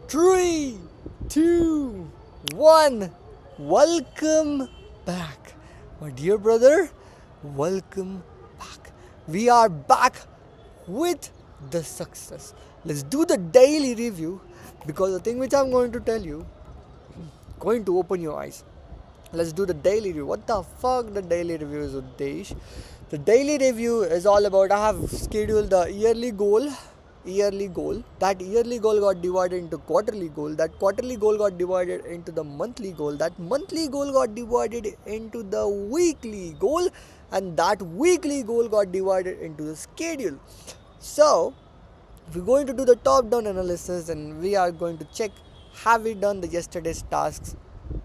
Three, two, one. Welcome back, my dear brother. Welcome back. We are back with the success. Let's do the daily review because the thing which I'm going to tell you going to open your eyes. Let's do the daily review. What the fuck the daily review is, Udesh? The daily review is all about I have scheduled the yearly goal. That yearly goal got divided into quarterly goal. That quarterly goal got divided into the monthly goal. That monthly goal got divided into the weekly goal. And that weekly goal got divided into the schedule. So we're going to do the top down analysis and we are going to check have we done the yesterday's tasks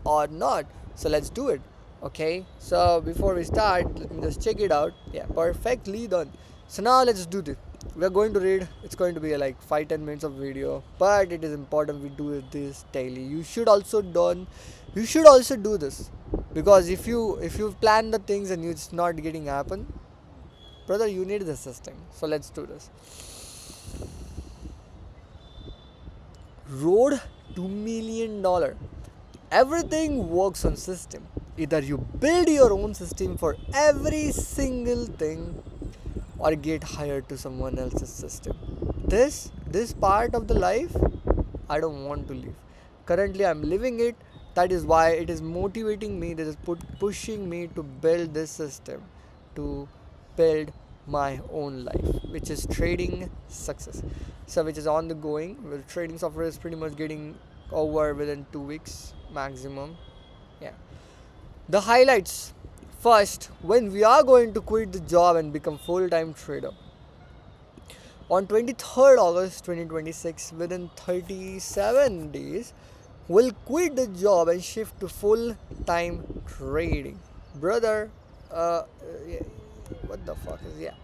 or not. So let's do it. Okay, so before we start, let me just check it out. Yeah, perfectly done. So now let's do this. We're going to read. It's going to be like 5-10 minutes of video, but it is important we do this daily. You should also do this, because if you plan the things and it's not getting happen, brother, you need the system. So let's do this. Road to $1 million. Everything works on system. Either you build your own system for every single thing or get hired to someone else's system. This part of the life I don't want to live. Currently I'm living it. That is why it is motivating me, that is pushing me to build this system, to build my own life, which is trading success. So which is on the going. Well, trading software is pretty much getting over within 2 weeks maximum. Yeah. The highlights. First, when we are going to quit the job and become full-time trader. On 23rd August 2026, within 37 days, we'll quit the job and shift to full-time trading. Brother, what the fuck is, yeah.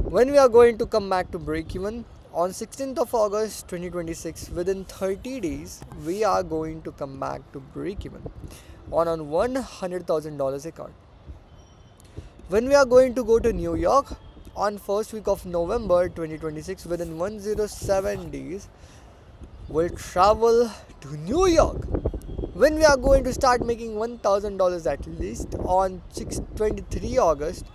When we are going to come back to break even, on 16th of August 2026, within 30 days, we are going to come back to break even on $100,000 account. When we are going to go to New York on first week of November 2026, within 107 days, we'll travel to New York. When we are going to start making $1,000 at least on 23 August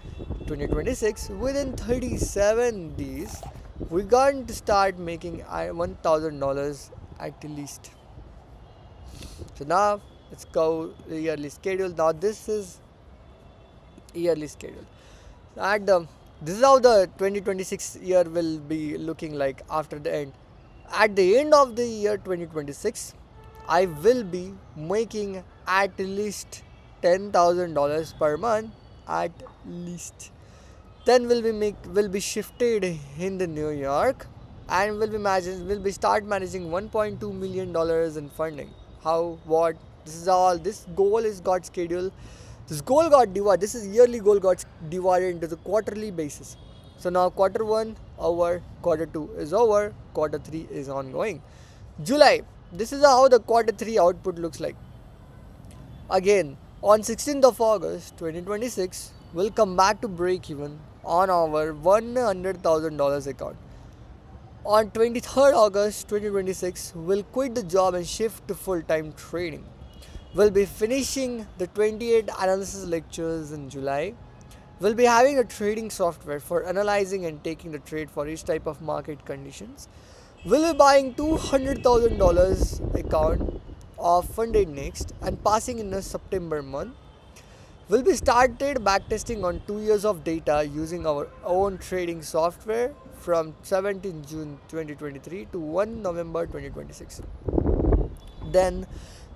2026, within 37 days, we're going to start making $1,000 at least. So now let's go the yearly schedule. Now this is yearly schedule. This is how the 2026 year will be looking like after the end. At the end of the year 2026, I will be making at least $10,000 per month, at least. Then will be shifted in the New York and will be start managing $1.2 million in funding. How, what, this is all, this goal is got scheduled. This goal got divided, this is yearly goal got divided into the quarterly basis. So now quarter 1 over, quarter 2 is over, quarter 3 is ongoing. July, this is how the quarter 3 output looks like. Again, on 16th of August 2026, we'll come back to break even on our $100,000 account. On 23rd August 2026, we'll quit the job and shift to full-time trading. We'll be finishing the 28 analysis lectures in July. We'll be having a trading software for analyzing and taking the trade for each type of market conditions. We'll be buying $200,000 account of funded next and passing in the September month. We'll be started backtesting on 2 years of data using our own trading software from 17 June 2023 to 1 November 2026. Then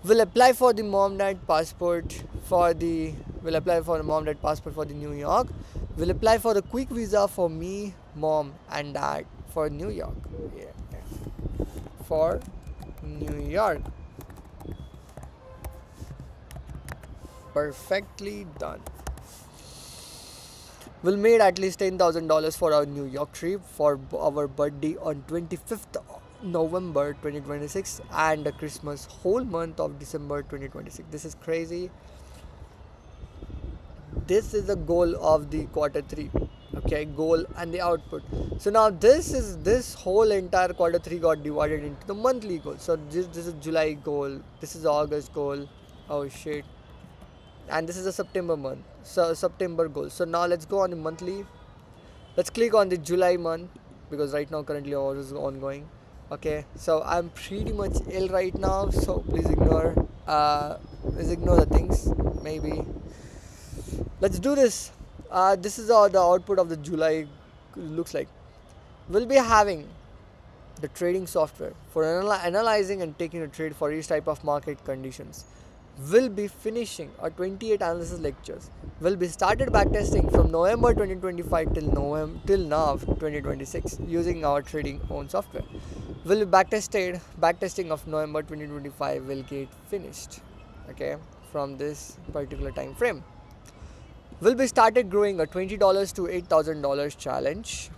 we'll apply for the mom-dad passport for the New York. We'll apply for the quick visa for me, mom and dad for New York. Yeah. For New York. Perfectly done. We'll made at least $10,000 for our New York trip for our birthday on 25th November 2026 and the Christmas whole month of December 2026. This is crazy. This is the goal of the quarter 3. Okay. okay, goal and the output. So now this whole entire quarter 3 got divided into the monthly goal. So this is July goal, this is August goal, oh shit, and this is a September month, so September goal. So now let's go on the monthly. Let's click on the July month because right now currently all is ongoing. Okay, so I'm pretty much ill right now, so please ignore the things maybe. Let's do this. This is how the output of the July looks like. We'll be having the trading software for analyzing and taking a trade for each type of market conditions. Will be finishing our 28 analysis lectures. Will be started backtesting from November 2025 till now 2026 using our trading own software. Will be backtesting of November 2025 will get finished. Okay, from this particular time frame. Will be started growing a $20 to $8,000 challenge.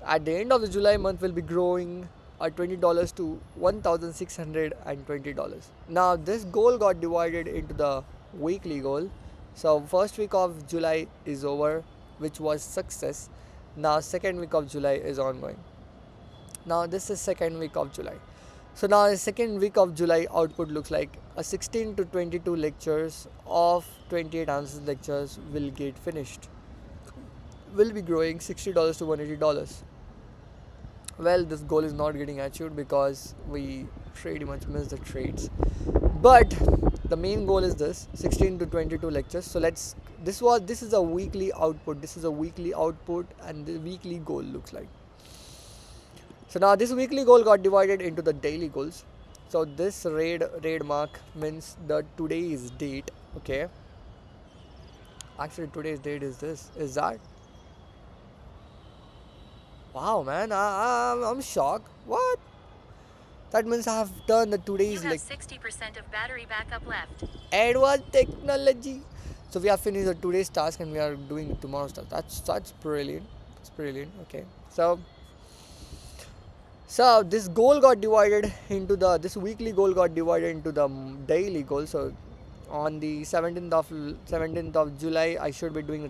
At the end of the July month, will be growing $20 to $1,620. Now this goal got divided into the weekly goal. So first week of July is over, which was success. Now second week of July is ongoing. Now this is second week of July. So now the second week of July output looks like a 16 to 22 lectures of 28 analysis lectures will get finished. Will be growing $60 to $180. Well, this goal is not getting achieved because we pretty much missed the trades. But the main goal is this 16 to 22 lectures. So this is a weekly output. This is a weekly output and the weekly goal looks like. So now this weekly goal got divided into the daily goals. So this red mark means the today's date. Okay. Actually today's date is that. Wow, man, I'm shocked. What? That means I have done the today's you have 60% of battery backup left. Advanced technology. So we have finished the today's task and we are doing tomorrow's task. That's brilliant. It's brilliant. Okay. So this goal got divided into this weekly goal got divided into the daily goal. So on the 17th of July, I should be doing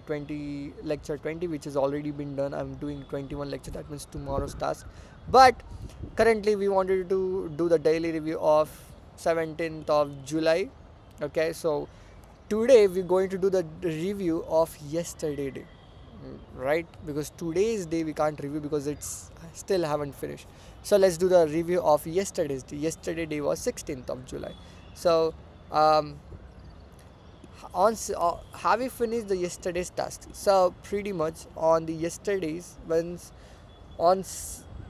lecture 20, which has already been done. I'm doing 21 lecture. That means tomorrow's task. But currently, we wanted to do the daily review of 17th of July. Okay, so today we're going to do the review of yesterday day, right? Because today's day we can't review because it's still haven't finished. So let's do the review of yesterday's day. Yesterday day was 16th of July. So have we finished the yesterday's task? So pretty much on the yesterday's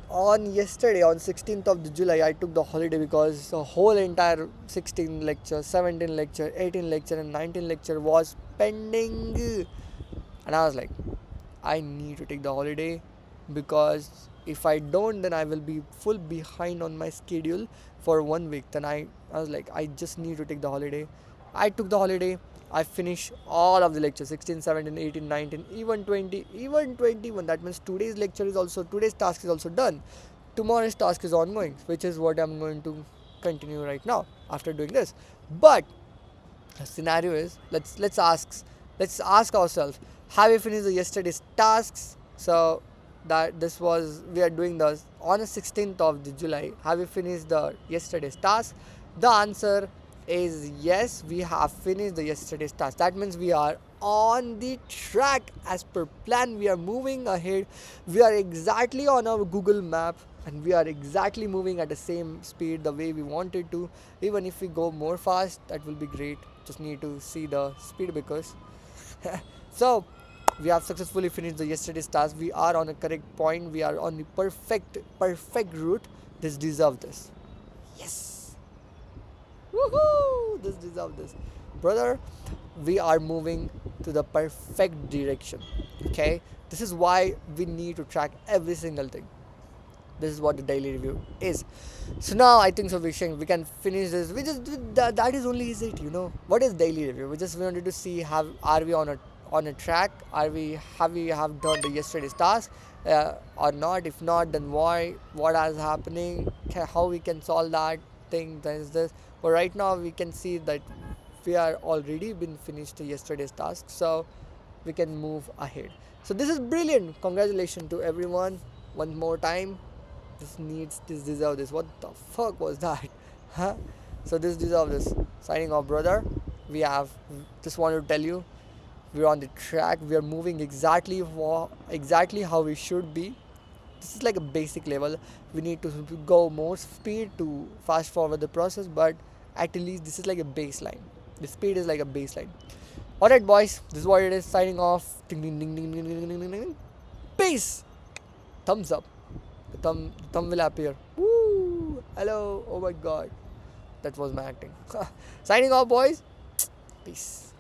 on yesterday on 16th of the July I took the holiday because the whole entire 16 lecture, 17 lecture, 18 lecture and 19 lecture was pending, and I was like, I need to take the holiday because if I don't, then I will be full behind on my schedule for 1 week. Then I was like, I just need to take the holiday. I took the holiday. I finished all of the lectures 16, 17, 18, 19, even 20, even 21. That means today's task is also done. Tomorrow's task is ongoing, which is what I'm going to continue right now after doing this. But the scenario is let's ask ourselves, have we finished the yesterday's tasks? So that we are doing this on the 16th of the July. Have we finished the yesterday's task? The answer is yes, we have finished the yesterday's task. That means we are on the track as per plan. We are moving ahead. We are exactly on our Google map and we are exactly moving at the same speed the way we wanted to. Even if we go more fast, that will be great. Just need to see the speed because so we have successfully finished the yesterday's task. We are on a correct point. We are on the perfect route. This deserves this. Yes. Woohoo! This deserves this. Brother, we are moving to the perfect direction. Okay? This is why we need to track every single thing. This is what the daily review is. So now I think so we can finish this. We just that is only is it, you know. What is daily review? We just wanted to see are we on a track? Have done the yesterday's task or not? If not, then why? What is happening? How we can solve that thing? That is this. But right now we can see that we are already been finished yesterday's task. So we can move ahead. So this is brilliant. Congratulations to everyone. One more time. This deserve this. What the fuck was that? Huh? So this deserve this. Signing off, brother. We have just wanted to tell you we're on the track. We are moving exactly how we should be. This is like a basic level. We need to go more speed to fast forward the process, but at least this is like a baseline. The speed is like a baseline. Alright, boys, this is what it is. Signing off. Ding, ding, ding, ding, ding, ding, ding, ding, ding. Peace. Thumbs up. The thumb will appear. Woo! Hello. Oh my god. That was my acting. Signing off, boys. Peace.